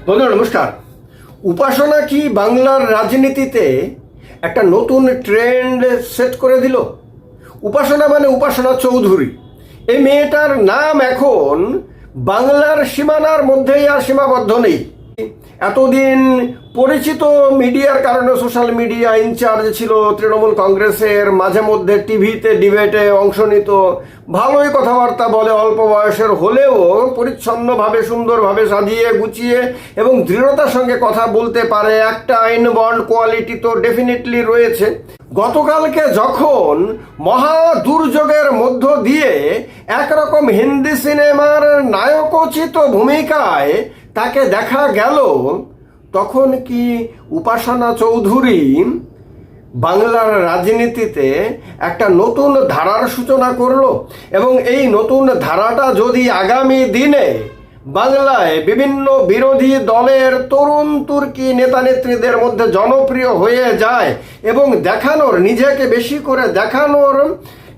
বন্ধুরা নমস্কার। উপাসনা কি বাংলার রাজনীতিতে একটা নতুন ট্রেন্ড সেট করে দিল? উপাসনা মানে উপাসনা চৌধুরী, এই মেয়েটার নাম এখন বাংলার সীমানার মধ্যেই আর সীমাবদ্ধ নেই। এতদিন পরিচিত মিডিয়ার কারণে সোশ্যাল মিডিয়া ইনচার্জ ছিল, তৃণমূল কংগ্রেসের, মাঝে মধ্যে টিভিতে ডিবেটে অংশ নিত, ভালোই কথাবার্তা বলে, অল্প বয়সের হলেও পরিচ্ছন্নভাবে সুন্দরভাবে সাজিয়ে গুছিয়ে এবং দৃঢ়তার সঙ্গে কথা বলতে পারে, একটা আইনবন্ড কোয়ালিটি তো ডেফিনেটলি রয়েছে। গতকালকে যখন মহা দুর্যোগের মধ্য দিয়ে একরকম হিন্দি সিনেমার নায়কোচিত ভূমিকায় তাকে দেখা গেল, তখন কি উপাসনা চৌধুরী বাংলার রাজনীতিতে একটা নতুন ধারার সূচনা করলো? এবং এই নতুন ধারাটা যদি আগামী দিনে বাংলায় বিভিন্ন বিরোধী দলের তরুণ তুর্কি নেতা নেত্রীদের মধ্যে জনপ্রিয় হয়ে যায় এবং দেখানোর, নিজেকে বেশি করে দেখানোর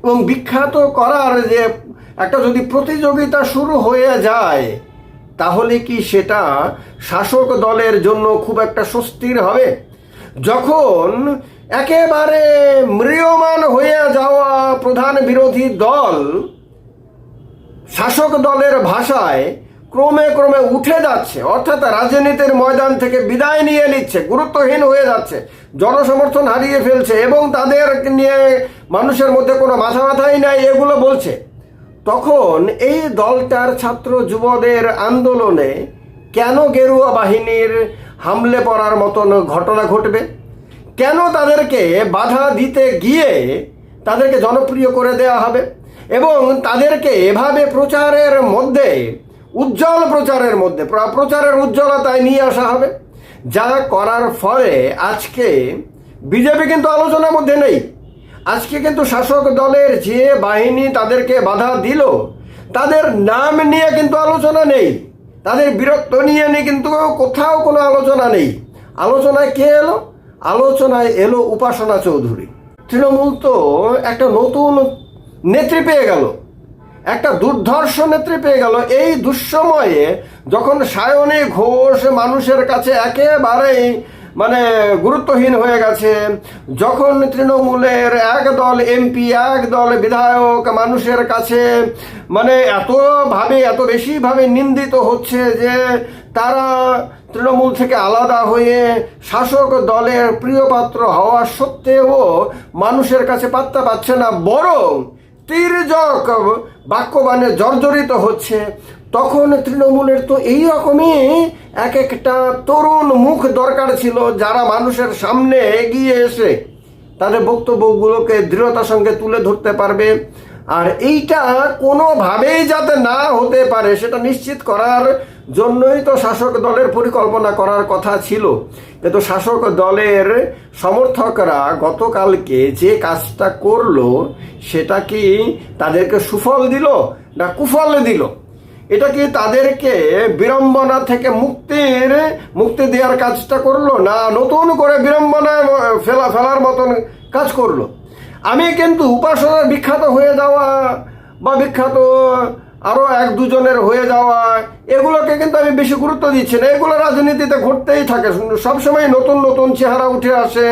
এবং বিখ্যাত করার যে একটা যদি প্রতিযোগিতা শুরু হয়ে যায়, তাহলে কি সেটা শাসক দলের জন্য খুব একটা স্বস্তির হবে? যখন একেবারে ম্রিয়মাণ হয়ে যাওয়া প্রধান বিরোধী দল শাসক দলের ভাষায় ক্রমে ক্রমে উঠে যাচ্ছে, অর্থাৎ রাজনীতির ময়দান থেকে বিদায় নিয়ে নিচ্ছে, গুরুত্বহীন হয়ে যাচ্ছে, জনসমর্থন হারিয়ে ফেলছে এবং তাদের নিয়ে মানুষের মধ্যে কোনো মাথাই নাই, এগুলো বলছে, তখন এই দলটার ছাত্র যুবদের আন্দোলনে কেন গেরুয়া বাহিনীর হামলে পড়ার মতন ঘটনা ঘটবে? কেন তাদেরকে বাধা দিতে গিয়ে তাদেরকে জনপ্রিয় করে দেওয়া হবে এবং তাদেরকে এভাবে প্রচারের মধ্যে, উজ্জ্বল প্রচারের মধ্যে, প্রচারের উজ্জ্বলতায় নিয়ে আসা হবে? যা করার ফলে আজকে বিজেপি কিন্তু আলোচনার মধ্যে নেই। আজকে কিন্তু শাসক দলের যে বাহিনী তাদেরকে বাধা দিল, তাদের নাম নিয়ে কিন্তু আলোচনা নেই, তাদের বীরত্ব নিয়ে কিন্তু কোথাও কোনো আলোচনা নেই। আলোচনায় কে এলো? আলোচনায় এলো উপাসনা চৌধুরী। তৃণমূল তো একটা নতুন নেত্রী পেয়ে গেল, একটা দুর্ধর্ষ নেত্রী পেয়ে গেল। এই দুঃসময়ে যখন সায়নী ঘোষ মানুষের কাছে একেবারেই গুরুত্বহীন হয়ে গেছে, যখন তৃণমূলের একদল এমপি, একদল বিধায়ক মানুষের কাছে এত বেশিভাবে নিন্দিত হচ্ছে যে তারা তৃণমূল থেকে আলাদা হয়ে শাসক দলের প্রিয়পাত্র হওয়া সত্ত্বেও মানুষের কাছে পাত্তা পাচ্ছে না, বরং তির্যক বাক্যবাণে জর্জরিত হচ্ছে, তখন তৃণমূলের তো এই রকমই এক একটা তরুণ মুখ দরকার ছিল, যারা মানুষের সামনে এগিয়ে এসে তাদের বক্তব্যগুলোকে দৃঢ়তার সঙ্গে তুলে ধরতে পারবে। আর এইটা কোনোভাবেই যাতে না হতে পারে সেটা নিশ্চিত করার জন্যই তো শাসক দলের পরিকল্পনা করার কথা ছিল। কিন্তু শাসক দলের সমর্থকরা গতকালকে যে কাজটা করলো, সেটা কি তাদেরকে সুফল দিল না কুফল দিল? এটা কি তাদেরকে বিড়ম্বনা থেকে মুক্তি দেওয়ার কাজটা করলো, না নতুন করে বিড়ম্বনা ফেলার মতন কাজ করলো? আমি কিন্তু উপাসনার বিখ্যাত হয়ে যাওয়া বা বিখ্যাত আরও এক দুজনের হয়ে যাওয়া, এগুলোকে কিন্তু আমি বেশি গুরুত্ব দিচ্ছি না। এগুলো রাজনীতিতে ঘটতেই থাকে, সবসময় নতুন নতুন চেহারা উঠে আসে,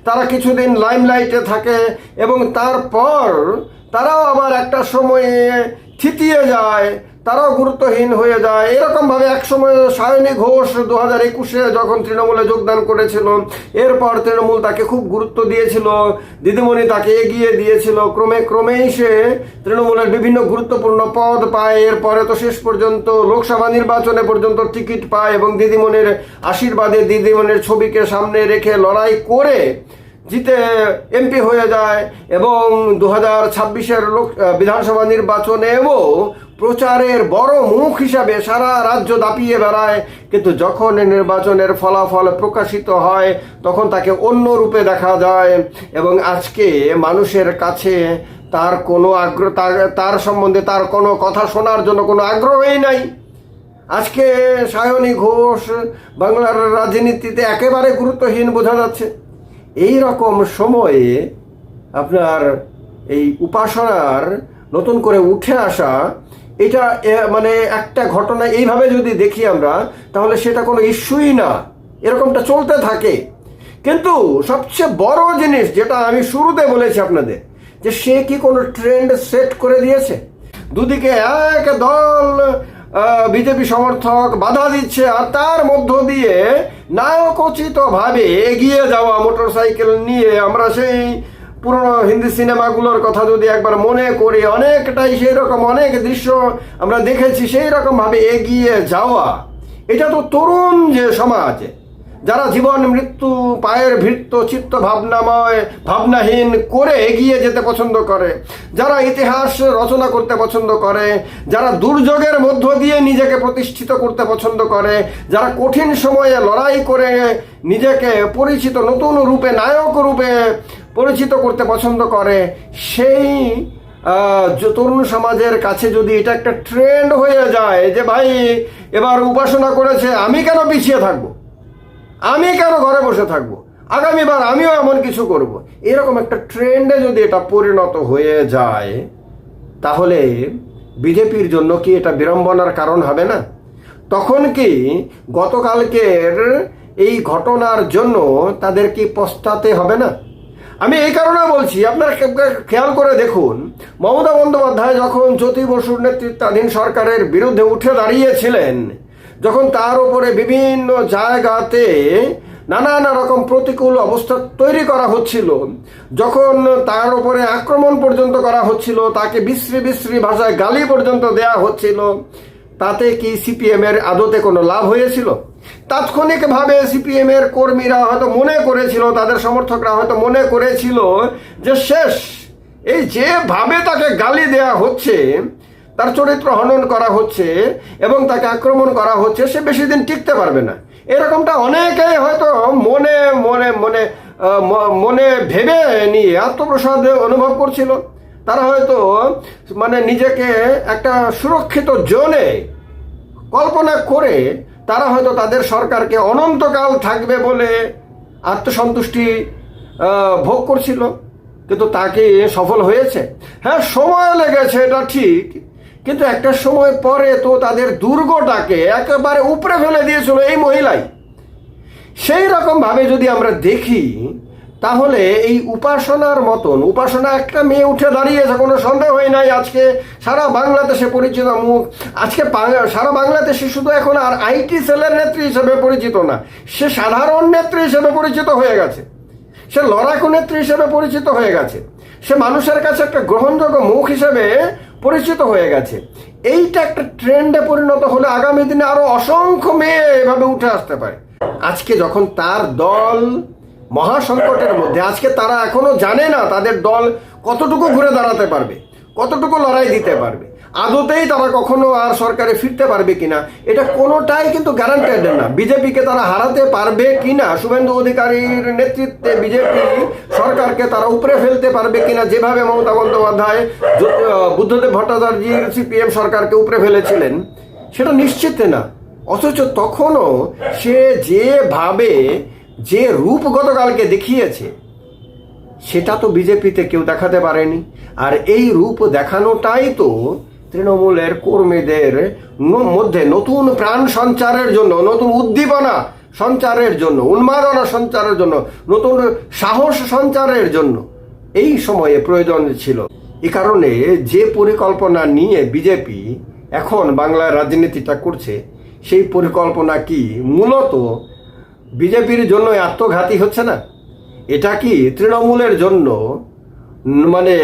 তারা কিছুদিন লাইমলাইটে থাকে এবং তারপর তারাও আবার একটা সময়ে থিতিয়ে যায়, তারাও গুরুত্বহীন হয়ে যায়। এরকমভাবে একসময় সায়নী ঘোষ 2021-এ যখন তৃণমূলে যোগদান করেছিল, এরপর তৃণমূল তাকে খুব গুরুত্ব দিয়েছিল, দিদিমণি তাকে এগিয়ে দিয়েছিল, ক্রমেই সে তৃণমূলের বিভিন্ন গুরুত্বপূর্ণ পদ পায়। এরপরে তো শেষ পর্যন্ত লোকসভা নির্বাচনে পর্যন্ত টিকিট পায় এবং দিদিমণির আশীর্বাদে, দিদিমণির ছবিকে সামনে রেখে লড়াই করে জিতে এমপি হয়ে যায় এবং 2026-এর বিধানসভা নির্বাচনেও প্রচারের বড় মুখ হিসাবে সারা রাজ্য দাপিয়ে বেড়ায়। কিন্তু যখন নির্বাচনের ফলাফল প্রকাশিত হয়, তখন তাকে অন্য রূপে দেখা যায় এবং আজকে মানুষের কাছে তার কোনো তার সম্বন্ধে তার কোনো কথা শোনার জন্য কোনো আগ্রহই নাই। আজকে সায়নী ঘোষ বাংলার রাজনীতিতে একেবারে গুরুত্বহীন বোঝা যাচ্ছে। এই রকম সময়ে আপনার এই উপাসনার নতুন করে উঠে আসা এটা মানে একটা ঘটনা এইভাবে যদি দেখি আমরা, তাহলে সেটা কোনো ইস্যুই না, এরকমটা চলতে থাকে। কিন্তু সবচেয়ে বড় জিনিস যেটা আমি শুরুতে বলেছি আপনাদের, যে সে কি কোনো ট্রেন্ড সেট করে দিয়েছে? দুদিকে এক দল বিজেপি সমর্থক বাধা দিচ্ছে, আর তার মধ্য দিয়ে নায়কোচিতভাবে এগিয়ে যাওয়া মোটরসাইকেল নিয়ে, আমরা সেই পুরনো হিন্দি সিনেমাগুলোর কথা যদি একবার মনে করি, অনেকটাই সেই রকম অনেক দৃশ্য আমরা দেখেছি, সেই রকমভাবে এগিয়ে যাওয়া। এটা তো তরুণ যে সমাজ, যারা জীবন মৃত্যু পায়ের ভৃত্য চিত্ত ভাবনাহীন করে এগিয়ে যেতে পছন্দ করে, যারা ইতিহাস রচনা করতে পছন্দ করে, যারা দুর্যোগের মধ্য দিয়ে নিজেকে প্রতিষ্ঠিত করতে পছন্দ করে, যারা কঠিন সময়ে লড়াই করে নিজেকে পরিচিত নতুন রূপে, নায়ক রূপে পরিচিত করতে পছন্দ করে, সেই তরুণ সমাজের কাছে যদি এটা একটা ট্রেন্ড হয়ে যায় যে ভাই এবার উপাসনা করেছে, আমি কেন পিছিয়ে থাকবো, আমি কেন ঘরে বসে থাকবো, আগামীবার আমিও এমন কিছু করব, এরকম একটা ট্রেন্ডে যদি এটা পরিণত হয়ে যায়, তাহলে বিজেপির জন্য কি এটা বিড়ম্বনার কারণ হবে না? তখন কি গতকালকের এই ঘটনার জন্য তাদের কি পস্তাতে হবে না? আমি এই কারণে বলছি, আপনারা খেয়াল করে দেখুন, মমতা বন্দ্যোপাধ্যায় যখন জ্যোতি বসুর নেতৃত্বাধীন সরকারের বিরুদ্ধে উঠে দাঁড়িয়েছিলেন, যখন তার উপরে বিভিন্ন জায়গাতে নানান রকম প্রতিকূল অবস্থা তৈরি করা হচ্ছিল, যখন তার উপরে আক্রমণ পর্যন্ত করা হচ্ছিল, তাকে বিশ্রী বিশ্রী ভাষায় গালি পর্যন্ত দেয়া হচ্ছিল, তাতে কি সিপিএমের আদতে কোনো লাভ হয়েছিল? তাৎক্ষণিকভাবে সিপিএমের কর্মীরা হয়তো মনে করেছিল, তাদের সমর্থকরা হয়তো মনে করেছিল যে শেষ, এই যেভাবে তাকে গালি দেয়া হচ্ছে, তার চরিত্র হনন করা হচ্ছে এবং তাকে আক্রমণ করা হচ্ছে, সে বেশি দিন টিকতে পারবে না। এরকমটা অনেকেই হয়তো মনে মনে মনে মনে ভেবে নিয়ে আত্মপ্রসাদ অনুভব করছিল। তারা হয়তো মানে নিজেকে একটা সুরক্ষিত জোনে কল্পনা করে তারা হয়তো তাদের সরকারকে অনন্তকাল থাকবে বলে আত্মসন্তুষ্টি ভোগ করছিল। কিন্তু তাকে সফল হয়েছে? হ্যাঁ, সময় লেগেছে, এটা ঠিক, কিন্তু একটা সময় পরে তো তাদের দুর্গটাকে একেবারে উপরে ফেলে দিয়েছিল এই মহিলাই। সেই রকমভাবে যদি আমরা দেখি, তাহলে এই উপাসনার মতন, উপাসনা একটা মেয়ে উঠে দাঁড়িয়েছে, কোনো সন্দেহ হয় নাই, আজকে সারা বাংলাদেশে পরিচিত মুখ। আজকে সারা বাংলাদেশে শুধু এখন আর আইটি সেলের নেত্রী হিসেবে পরিচিত না, সে সাধারণ নেত্রী হিসেবে পরিচিত হয়ে গেছে, সে লড়াকু নেত্রী হিসেবে পরিচিত হয়ে গেছে, সে মানুষের কাছে একটা গ্রহণযোগ্য মুখ হিসেবে পরিচিত হয়ে গেছে। এইটা একটা ট্রেন্ডে পরিণত হলে আগামী দিনে আরো অসংখ্য মেয়ে এভাবে উঠে আসতে পারে। আজকে যখন তার দল মহাসংকটের মধ্যে, আজকে তারা এখনো জানে না তাদের দল কতটুকু ঘুরে দাঁড়াতে পারবে, কতটুকু লড়াই দিতে পারবে, আদতেই তারা কখনো আর সরকারে ফিরতে পারবে কিনা, এটা কোনোটাই কিন্তু গ্যারান্টেড না। বিজেপিকে তারা হারাতে পারবে কিনা, শুভেন্দু অধিকারীর নেতৃত্বে বিজেপি সরকারকে তারা উপরে ফেলতে পারবে কিনা, যেভাবে মমতা বন্দ্যোপাধ্যায় বুদ্ধদেব ভট্টাচার্যের সিপিএম সরকারকে উপরে ফেলেছিলেন, সেটা নিশ্চিত না। অথচ তখনও সে যেভাবে যে রূপ গতকালকে দেখিয়েছে, সেটা তো বিজেপিতে কেউ দেখাতে পারেনি। আর এই রূপ দেখানোটাই তো তৃণমূলের কর্মীদের মধ্যে নতুন প্রাণ সঞ্চারের জন্য, নতুন উদ্দীপনা সঞ্চারের জন্য, উন্মাদনা সঞ্চারের জন্য, নতুন সাহস সঞ্চারের জন্য এই সময়ে প্রয়োজন ছিল। এ কারণে যে পরিকল্পনা নিয়ে বিজেপি এখন বাংলার রাজনীতিটা করছে, সেই পরিকল্পনা কি মূলত বিজেপির জন্য আত্মঘাতী হচ্ছে না? এটা কি তৃণমূলের জন্য মানে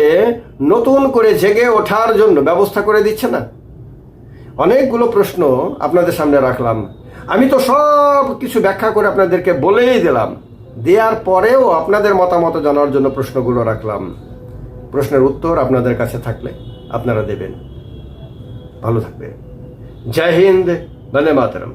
নতুন করে জেগে ওঠার জন্য ব্যবস্থা করে দিচ্ছে না? অনেকগুলো প্রশ্ন আপনাদের সামনে রাখলাম। আমি তো সব কিছু ব্যাখ্যা করে আপনাদেরকে বলেই দিলাম, দেওয়ার পরেও আপনাদের মতামত জানার জন্য প্রশ্নগুলো রাখলাম। প্রশ্নের উত্তর আপনাদের কাছে থাকলে আপনারা দেবেন। ভালো থাকবে। জয় হিন্দ, বন্দে মাতরম।